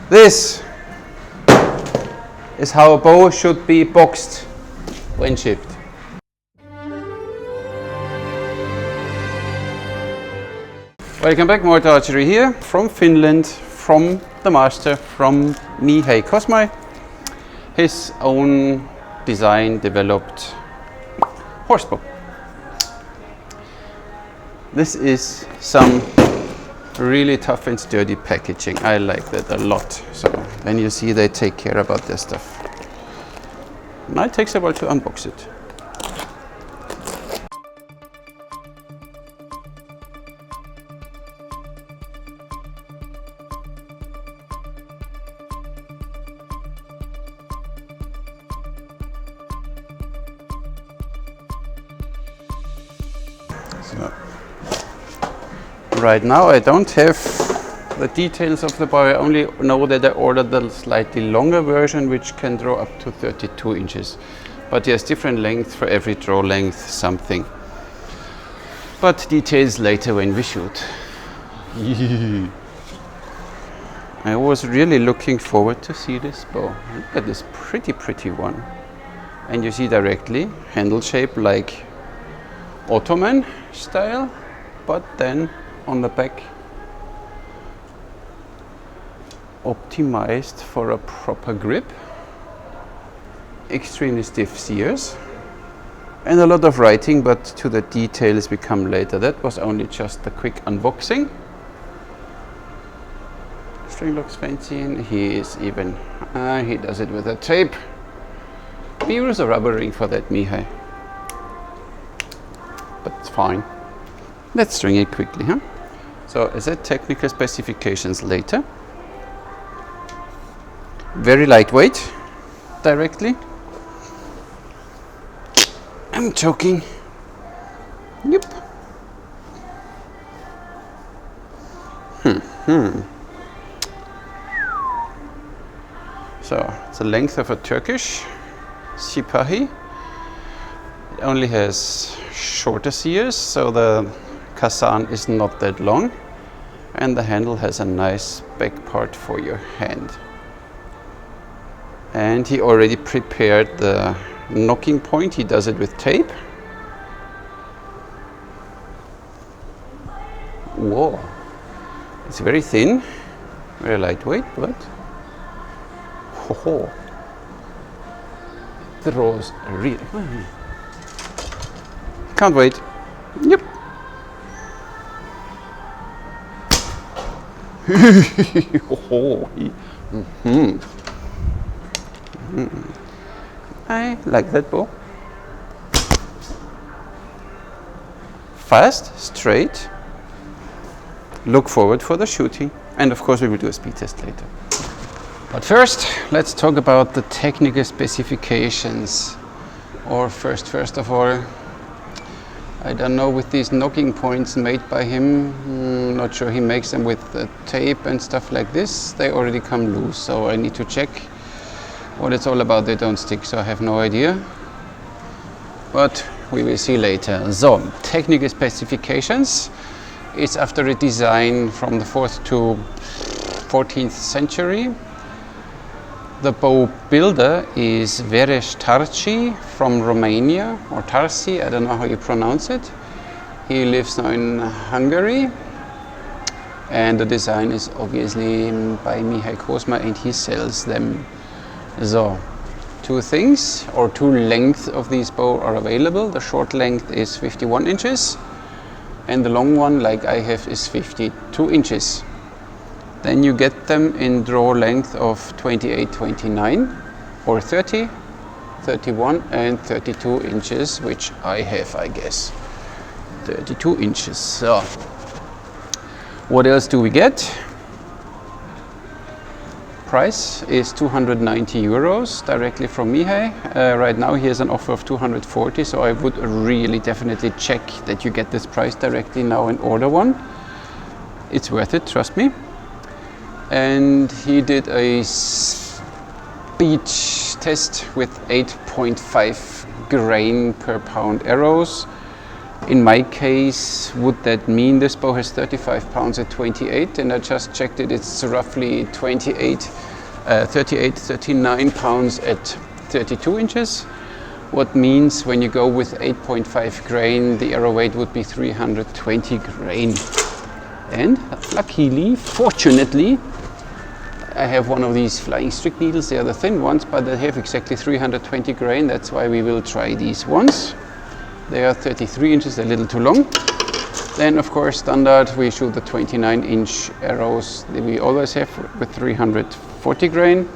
This is how a bow should be boxed when shipped. Welcome back, Malta Archery here from Finland, from the master, from Lija LJA. His own design developed horsebow. This is some really tough and sturdy packaging. I like that a lot. So then you see they take care about their stuff. Now it takes a while to unbox it. So, right now I don't have the details of the bow. I only know that I ordered the slightly longer version, which can draw up to 32 inches. But there's different length for every draw length something. But details later when we shoot. I was really looking forward to see this bow. Look at this pretty one. And you see directly handle shape like Ottoman style, but then on the back optimized for a proper grip, extremely stiff sears, and a lot of writing, but to the details we come later. That was only just a quick unboxing. String looks fancy, and he is even, he does it with a tape. We use a rubber ring for that, Mihai. But it's fine. Let's string it quickly, huh? So, as said, technical specifications later. Very lightweight, directly. I'm choking. Yep. So, it's the length of a Turkish Sipahi. It only has shorter sears, so the Kazan is not that long, and the handle has a nice back part for your hand. And he already prepared the knocking point. He does it with tape. Whoa, it's very thin, very lightweight, but ho-ho, it draws really. Can't wait. Yep. I like that bow. Fast, straight. Look forward for the shooting. And of course we will do a speed test later. But first, let's talk about the technical specifications. Or first of all, I don't know, with these knocking points made by him, not sure he makes them with the tape and stuff like this. They already come loose, so I need to check what it's all about. They don't stick, so I have no idea. But we will see later. So, technical specifications. It's after a design from the 4th to 14th century. The bow builder is Veres Tarci from Romania, or Tarsi, I don't know how you pronounce it. He lives now in Hungary, and the design is obviously by Lija LJA, and he sells them. So, two things, or two lengths of these bow are available. The short length is 51 inches, and the long one, like I have, is 52 inches. Then you get them in draw length of 28, 29, or 30, 31, and 32 inches, which I have, I guess. 32 inches. So, what else do we get? Price is 290 euros directly from Lija. Right now he has an offer of 240, so I would really definitely check that you get this price directly now and order one. It's worth it, trust me. And he did a speed test with 8.5 grain per pound arrows. In my case, would that mean this bow has 35 pounds at 28? And I just checked it, it's roughly 39 pounds at 32 inches. What means when you go with 8.5 grain, the arrow weight would be 320 grain. And luckily, fortunately, I have one of these flying strict needles. They are the thin ones, but they have exactly 320 grain. That's why we will try these ones. They are 33 inches, a little too long. Then, of course, standard, we shoot the 29-inch arrows that we always have with 340 grain.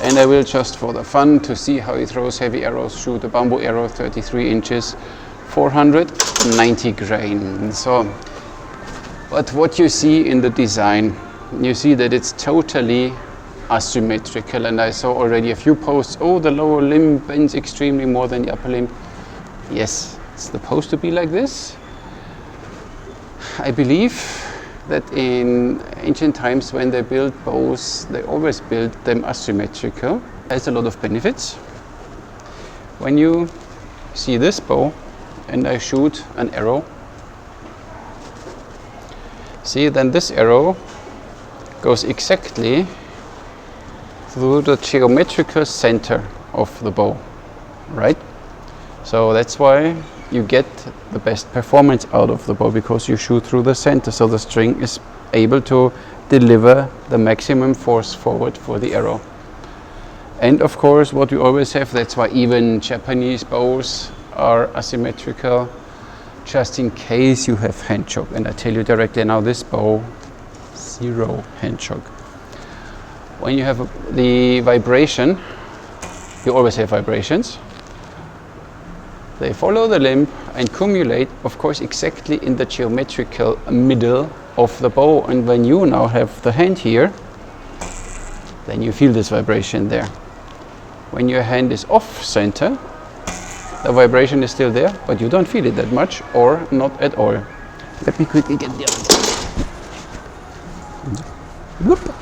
And I will, just for the fun, to see how he throws heavy arrows, shoot a bamboo arrow, 33 inches, 490 grain. So, but what you see in the design, you see that it's totally asymmetrical. And I saw already a few posts, oh, the lower limb bends extremely more than the upper limb. Yes, it's supposed to be like this. I believe that in ancient times when they built bows, they always built them asymmetrical. It has a lot of benefits. When you see this bow and I shoot an arrow, see, then this arrow goes exactly through the geometrical center of the bow, right? So that's why you get the best performance out of the bow, because you shoot through the center, so the string is able to deliver the maximum force forward for the arrow. And of course, what we always have, that's why even Japanese bows are asymmetrical, just in case you have hand choke. And I tell you directly now, this bow, 0 hand choke. When you have the vibration, you always have vibrations. They follow the limb and cumulate, of course, exactly in the geometrical middle of the bow. And when you now have the hand here, then you feel this vibration there. When your hand is off center, the vibration is still there, but you don't feel it that much, or not at all. Let me quickly get the other side. Whoop.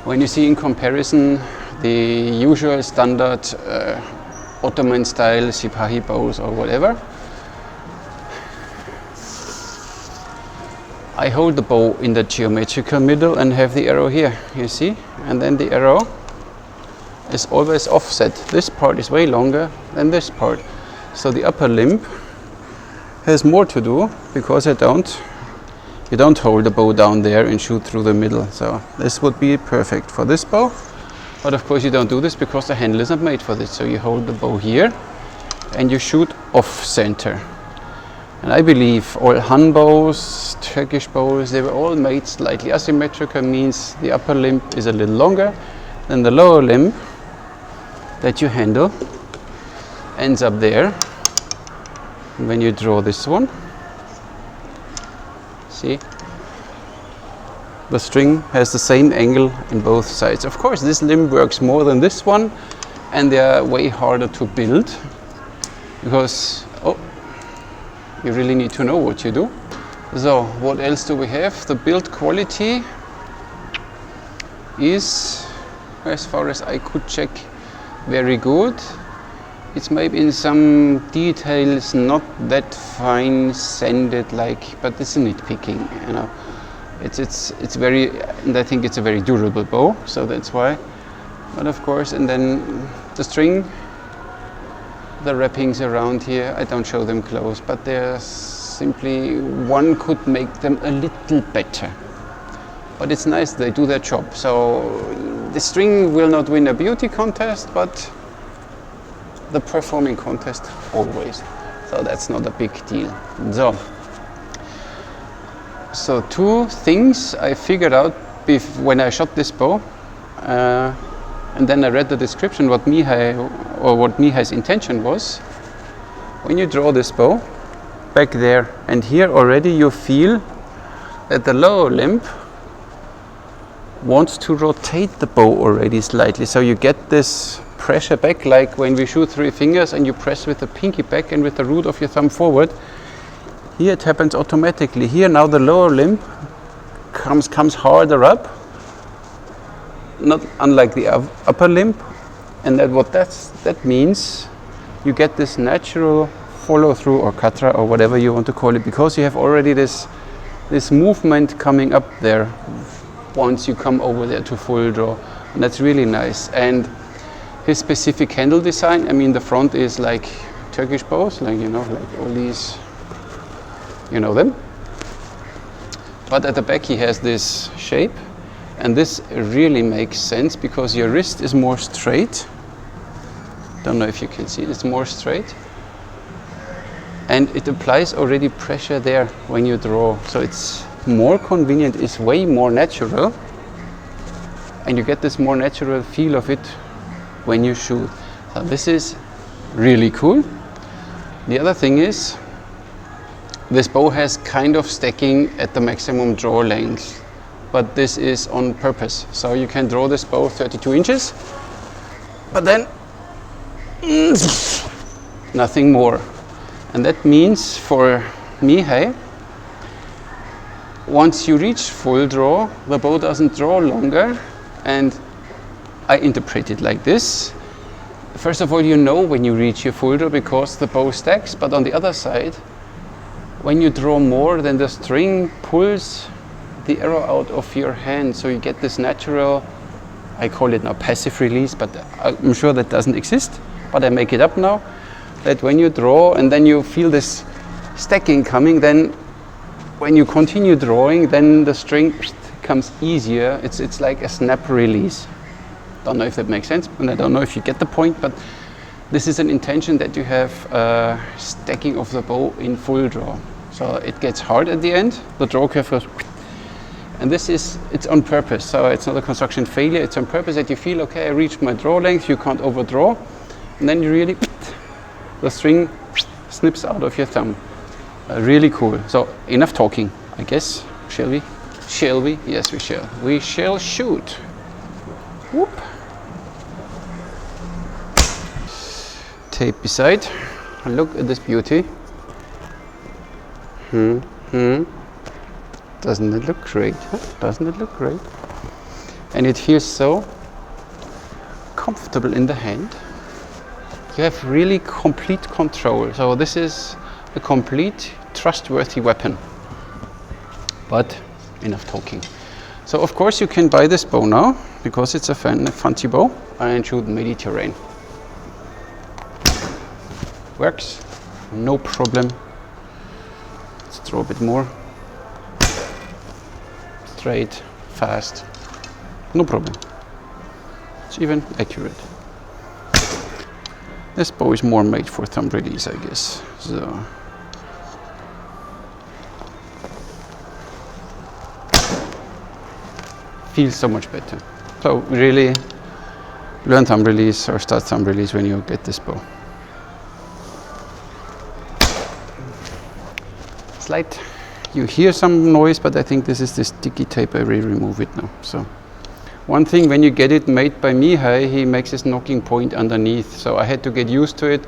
When you see in comparison the usual standard Ottoman style Sipahi bows or whatever, I hold the bow in the geometrical middle and have the arrow here, you see, and then the arrow is always offset. This part is way longer than this part, so the upper limb has more to do, because you don't hold the bow down there and shoot through the middle. So this would be perfect for this bow. But of course you don't do this because the handle is not made for this. So you hold the bow here and you shoot off center. And I believe all Han bows, Turkish bows, they were all made slightly asymmetrical, means the upper limb is a little longer than the lower limb that you handle ends up there. And when you draw this one, see, the string has the same angle in both sides. Of course, this limb works more than this one, and they are way harder to build, because you really need to know what you do. So what else do we have? The build quality is, as far as I could check, very good. It's maybe in some details not that fine sanded, but it's nitpicking, you know. It's very, and I think it's a very durable bow, so that's why. But of course, and then the string, the wrappings around here, I don't show them close, but they're simply, one could make them a little better. But it's nice, they do their job. So the string will not win a beauty contest, but the performing contest always. So that's not a big deal. So two things I figured out when I shot this bow, and then I read the description what Mihai's intention was. When you draw this bow back there and here, already you feel that the lower limb wants to rotate the bow already slightly, so you get this pressure back, like when we shoot 3 fingers and you press with the pinky back and with the root of your thumb forward. Here it happens automatically. Here now the lower limb comes harder up, not unlike the upper limb, and that means you get this natural follow through or katra or whatever you want to call it, because you have already this movement coming up there once you come over there to full draw, and that's really nice. And his specific handle design, I mean, the front is like Turkish bows, like, you know, like all these, you know them. But at the back he has this shape, and this really makes sense because your wrist is more straight. Don't know if you can see it, it's more straight. And it applies already pressure there when you draw. So it's more convenient, it's way more natural. And you get this more natural feel of it when you shoot. So this is really cool. The other thing is, this bow has kind of stacking at the maximum draw length, but this is on purpose. So you can draw this bow 32 inches, but then nothing more. And that means for me, hey, once you reach full draw, the bow doesn't draw longer, and I interpret it like this. First of all, you know when you reach your full draw because the bow stacks, but on the other side, when you draw more, then the string pulls the arrow out of your hand, so you get this natural, I call it now passive release, but I'm sure that doesn't exist, but I make it up now, that when you draw and then you feel this stacking coming, then when you continue drawing, then the string comes easier. It's like a snap release. Don't know if that makes sense, and I don't know if you get the point, but this is an intention that you have stacking of the bow in full draw. So it gets hard at the end, the draw curve goes, and it's on purpose. So it's not a construction failure, it's on purpose that you feel, okay, I reached my draw length, you can't overdraw, and then you really, the string snips out of your thumb. Really cool. So enough talking, I guess. Shall we? Shall we? Yes, we shall. We shall shoot. Whoop. Tape beside. Look at this beauty. Doesn't it look great? Huh? Doesn't it look great? And it feels so comfortable in the hand. You have really complete control. So this is a complete trustworthy weapon. But enough talking. So of course you can buy this bow now because it's a fancy bow and shoot Mediterranean. Works, no problem. Let's draw a bit more. Straight, fast, no problem. It's even accurate. This bow is more made for thumb release, I guess. So feels so much better. So really learn thumb release or start thumb release when you get this bow. Slight, you hear some noise, but I think this is the sticky tape. I will remove it now. So one thing, when you get it made by Mihai, he makes his knocking point underneath. So I had to get used to it,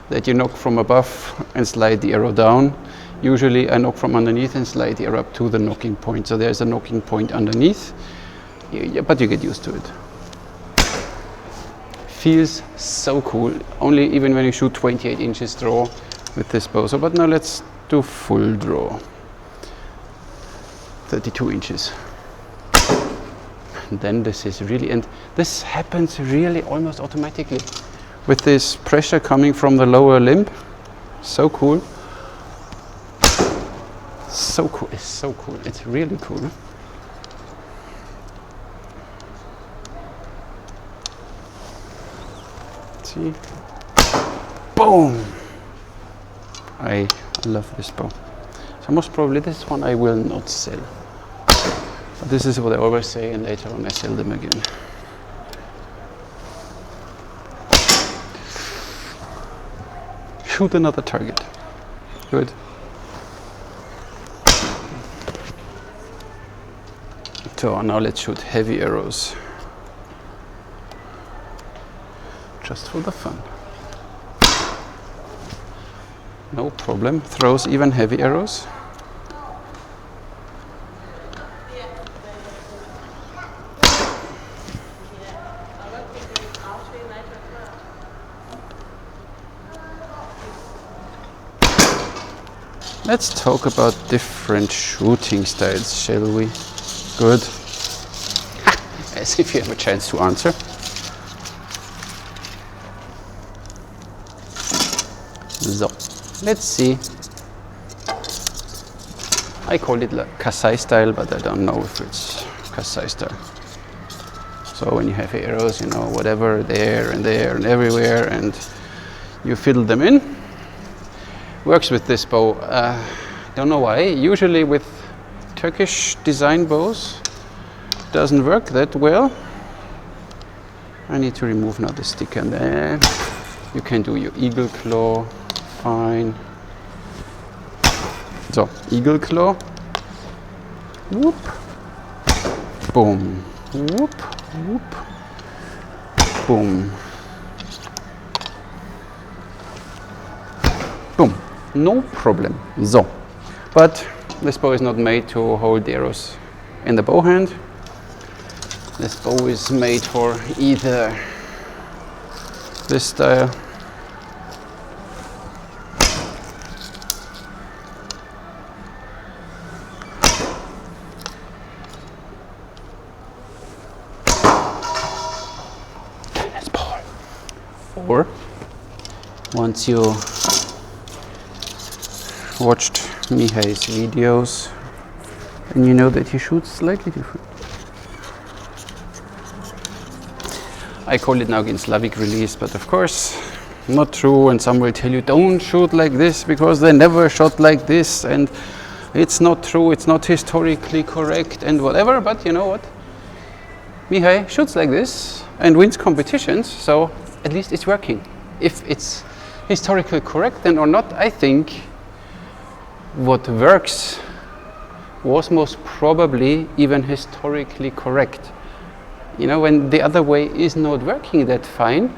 that you knock from above and slide the arrow down. Usually I knock from underneath and slide the arrow up to the knocking point. So there's a knocking point underneath, but you get used to it. Feels so cool, only even when you shoot 28 inches draw with this bow. So, but now let's do full draw. 32 inches. And then this is really, and this happens really almost automatically with this pressure coming from the lower limb. So cool. So cool, it's so cool, it's really cool. See? Boom! I love this bow. So most probably this one I will not sell. But this is what I always say, and later on I sell them again. Shoot another target. Good. So now let's shoot heavy arrows. Just for the fun. No problem. Throws even heavy arrows. Let's talk about different shooting styles, shall we? Good. As if you have a chance to answer. So, let's see. I call it like Kasai style, but I don't know if it's Kasai style. So when you have arrows, you know, whatever, there and everywhere, and you fiddle them in. Works with this bow. Don't know why. Usually with Turkish design bows, doesn't work that well. I need to remove now the stick, and then you can do your eagle claw. Fine. So, eagle claw. Whoop. Boom. Whoop. Whoop. Boom. Boom. No problem. So, but this bow is not made to hold the arrows in the bow hand. This bow is made for either this style or once you watched Mihai's videos and you know that he shoots slightly different. I call it now again Slavic release, but of course not true, and some will tell you don't shoot like this because they never shot like this, and it's not true, it's not historically correct and whatever, but you know what? Mihai shoots like this and wins competitions, so at least it's working. If it's historically correct then or not, I think what works was most probably even historically correct. You know, when the other way is not working that fine,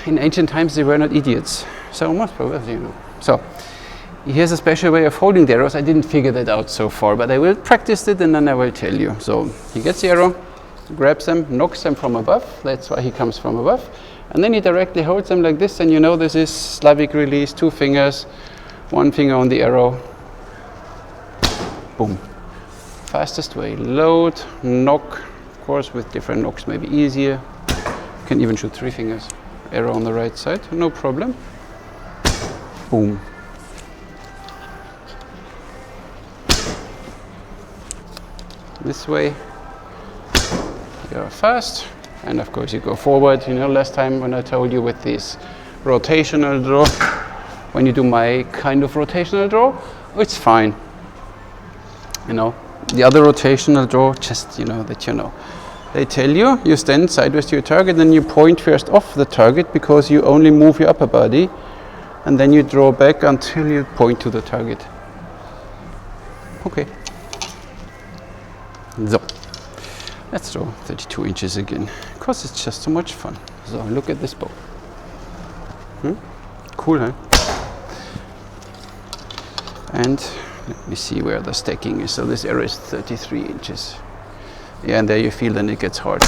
in ancient times they were not idiots. So most probably, you know. So here's a special way of holding the arrows. I didn't figure that out so far, but I will practice it and then I will tell you. So he gets the arrow, grabs them, knocks them from above. That's why he comes from above. And then he directly holds them like this, and you know this is Slavic release, 2 fingers, 1 finger on the arrow. Boom. Fastest way. Load, knock. Of course, with different knocks maybe easier. You can even shoot 3 fingers. Arrow on the right side, no problem. Boom. This way. You're fast, and of course you go forward. You know, last time when I told you with this rotational draw, when you do my kind of rotational draw, it's fine. You know, the other rotational draw, just, you know, that you know. They tell you, you stand sideways to your target, and you point first off the target because you only move your upper body, and then you draw back until you point to the target. Okay. So. Let's draw 32 inches again, because it's just so much fun. So look at this bow. Cool, huh? And let me see where the stacking is. So this arrow is 33 inches. Yeah, and there you feel then it gets hard.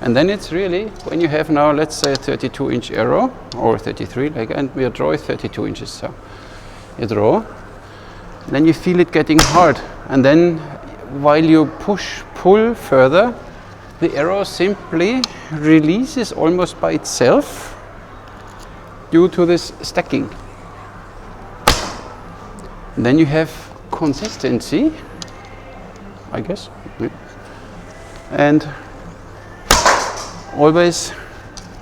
And then it's really, when you have now, let's say a 32-inch arrow, or 33, like, and we draw 32 inches. So you draw, then you feel it getting hard. And then while you pull further, the arrow simply releases almost by itself due to this stacking. And then you have consistency, I guess, and always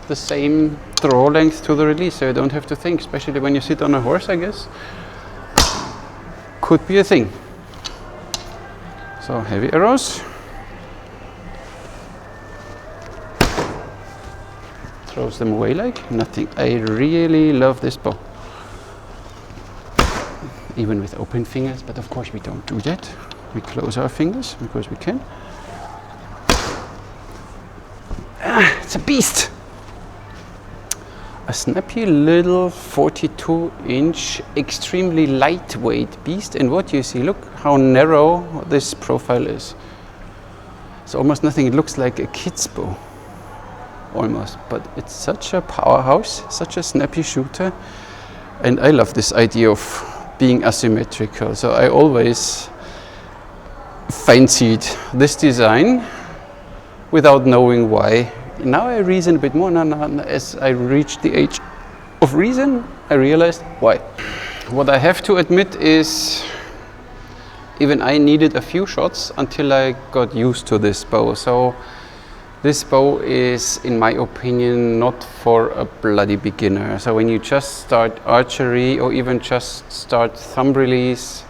the same draw length to the release, so you don't have to think, especially when you sit on a horse, I guess. Could be a thing. So heavy arrows, throws them away like nothing. I really love this bow, even with open fingers, but of course we don't do that. We close our fingers because we can. It's a beast! A snappy little 42-inch, extremely lightweight beast. And what you see, look how narrow this profile is. It's almost nothing. It looks like a kid's bow, almost. But it's such a powerhouse, such a snappy shooter. And I love this idea of being asymmetrical. So I always fancied this design without knowing why. Now I reason a bit more. As I reached the age of reason, I realized why. What I have to admit is even I needed a few shots until I got used to this bow. So this bow is, in my opinion, not for a bloody beginner. So when you just start archery or even just start thumb release,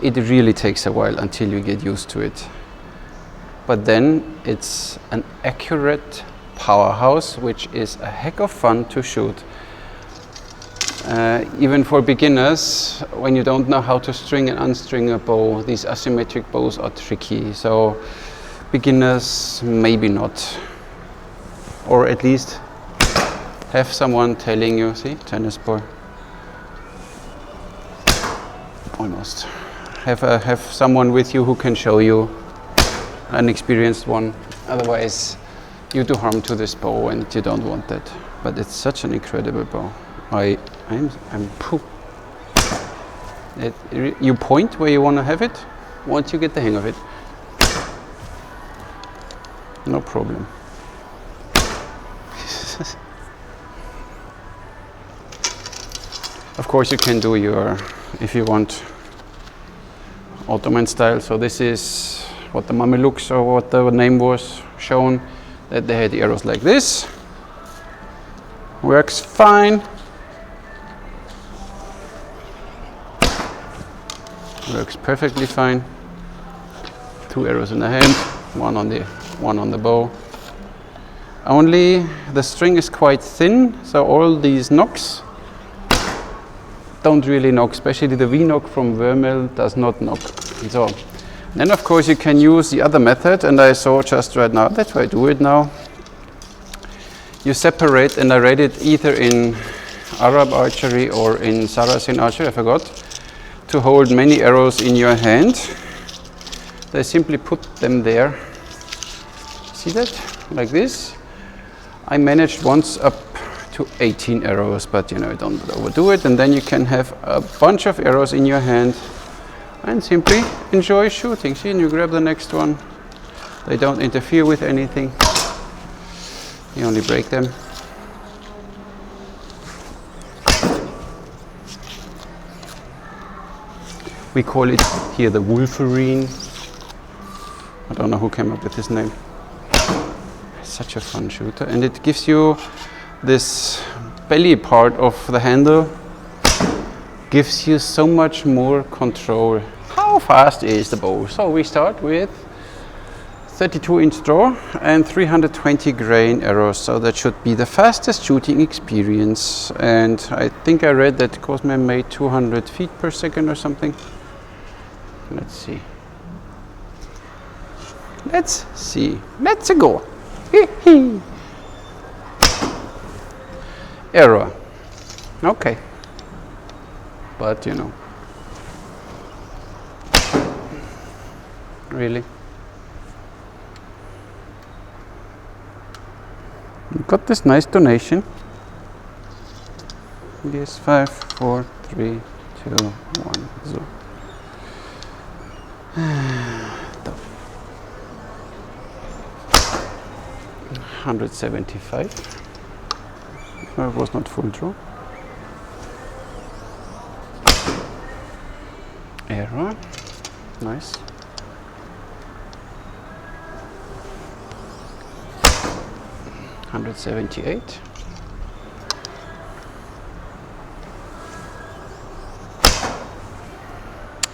it really takes a while until you get used to it. But then it's an accurate powerhouse, which is a heck of fun to shoot. Even for beginners, when you don't know how to string and unstring a bow, these asymmetric bows are tricky. So beginners, maybe not. Or at least have someone telling you, see, tennis ball. Almost. Have someone with you who can show you, an experienced one. Otherwise, you do harm to this bow and you don't want that. But it's such an incredible bow. I'm pooh. You point where you want to have it. Once you get the hang of it, no problem. Of course, you can do your, if you want, Ottoman style. So this is what the Mamelukes, or what the name was shown, that they had the arrows like this. Works fine. Works perfectly fine. 2 arrows in the hand, one on the bow. Only the string is quite thin, so all these knocks don't really knock, especially the V-knock from Vermeil does not knock. So then of course you can use the other method, and I saw just right now, that's why I do it now. You separate, and I read it either in Arab archery or in Saracen archery, I forgot, to hold many arrows in your hand. They simply put them there. See that? Like this. I managed once up to 18 arrows, but you know, don't overdo it, and then you can have a bunch of arrows in your hand and simply enjoy shooting. See, and you grab the next one. They don't interfere with anything. You only break them. We call it here the Wolverine. I don't know who came up with this name. It's such a fun shooter, and it gives you this belly part of the handle, gives you so much more control. How fast is the bow? So we start with 32-inch draw and 320 grain arrows, so that should be the fastest shooting experience. And I think I read that Cosme made 200 feet per second or something. Let's see. Let's go. Error. Okay. But you know. Really? We got this nice donation. Yes, 5, 4, 3, 2, 1. So. 175. It was not full draw. Error. Nice. $178.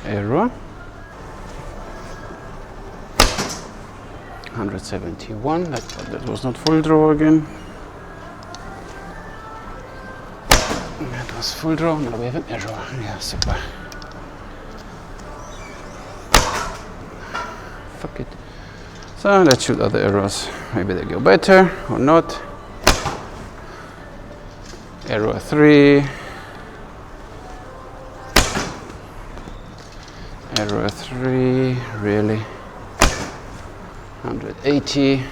Error. 171. That was not full draw again. That was full draw. Now we have an error. Yeah, super. Fuck it. So let's shoot other arrows. Maybe they go better or not. Arrow 3. Arrow 3. Really? 180.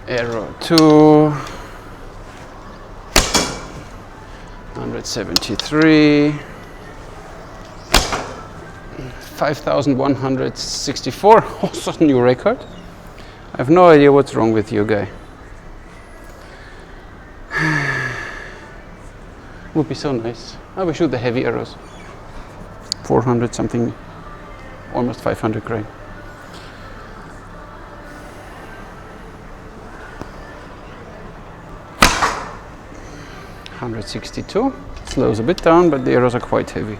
Arrow 2, 173, 5,164, also a new record. I have no idea what's wrong with you, guy. Would be so nice. I will shoot the heavy arrows. 400 something, almost 500 grain. $162. Slows a bit down, but the arrows are quite heavy.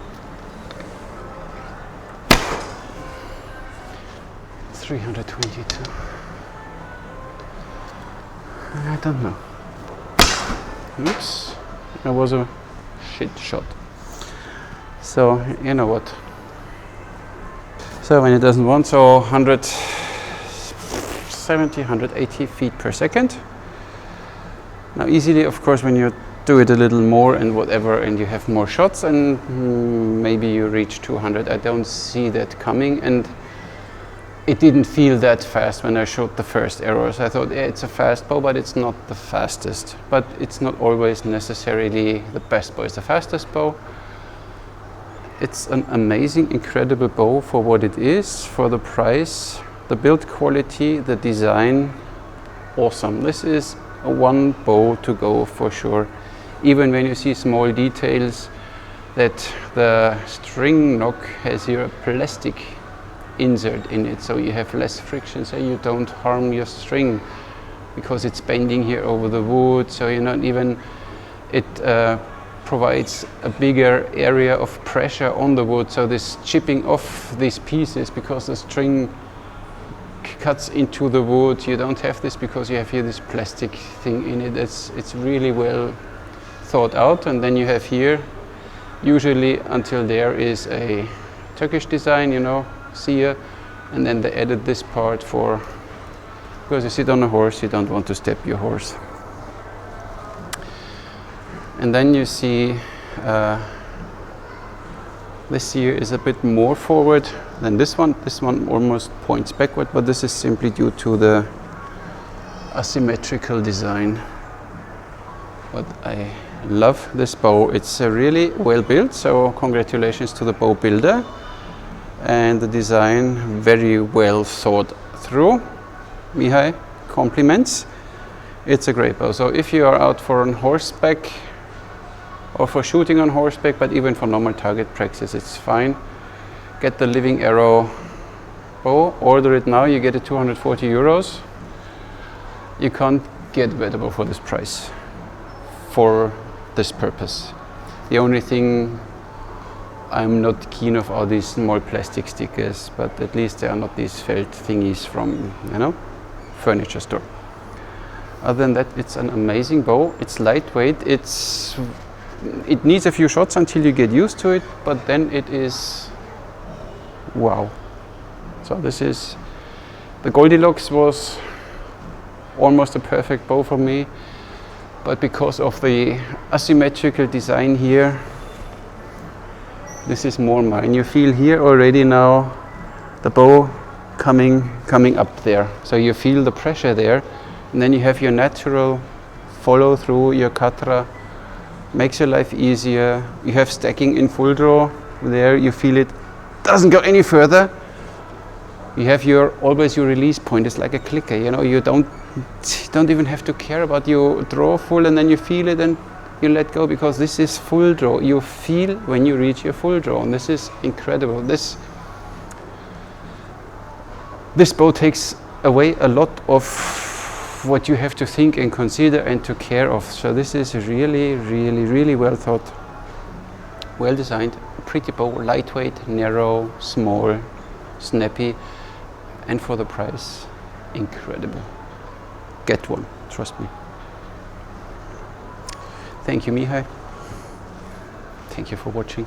322. I don't know. Oops, that was a shit shot. So you know what? So when it doesn't want, so 170, 180 feet per second. Now easily, of course, when you do it a little more and whatever, and you have more shots, and maybe you reach 200. I don't see that coming, and it didn't feel that fast when I shot the first arrows. I thought, yeah, it's a fast bow, but it's not the fastest. But it's not always necessarily the best bow is the fastest bow. It's an amazing, incredible bow for what it is, for the price, the build quality, the design. Awesome. This is a one bow to go for sure. Even when you see small details, that the string nock has here a plastic insert in it, so you have less friction, so you don't harm your string because it's bending here over the wood, so you're not even, it provides a bigger area of pressure on the wood, so this chipping off these pieces because the string cuts into the wood, you don't have this because you have here this plastic thing in it. It's really well thought out. And then you have here, usually until there is a Turkish design, you know, sear, and then they added this part for, because you sit on a horse, you don't want to step your horse. And then you see this here is a bit more forward than this one. This one almost points backward, but this is simply due to the asymmetrical design. But I love this bow. It's really well built, so congratulations to the bow builder. And the design very well thought through. Mihai, compliments. It's a great bow. So if you are out for on horseback or for shooting on horseback, but even for normal target practice, it's fine. Get the Living Arrow bow, order it now, you get it 240 euros. You can't get a better bow for this price, for this purpose. The only thing I'm not keen of are these small plastic stickers, but at least they are not these felt thingies from, you know, furniture store. Other than that, it's an amazing bow. It's lightweight. It needs a few shots until you get used to it, but then it is wow. So this is, the Goldilocks was almost a perfect bow for me, but because of the asymmetrical design here, this is more mine. You feel here already now the bow coming up there. So you feel the pressure there, and then you have your natural follow through your katra. Makes your life easier. You have stacking in full draw there. You feel it doesn't go any further. You have always your release point. It's like a clicker. You know, you don't even have to care about you draw full and then you feel it and you let go, because this is full draw. You feel when you reach your full draw, and this is incredible. This bow takes away a lot of what you have to think and consider and to care of. So this is really, really, really well thought, well designed, pretty bow, lightweight, narrow, small, snappy, and for the price, incredible. Get one, trust me. Thank you, Mihai. Thank you for watching.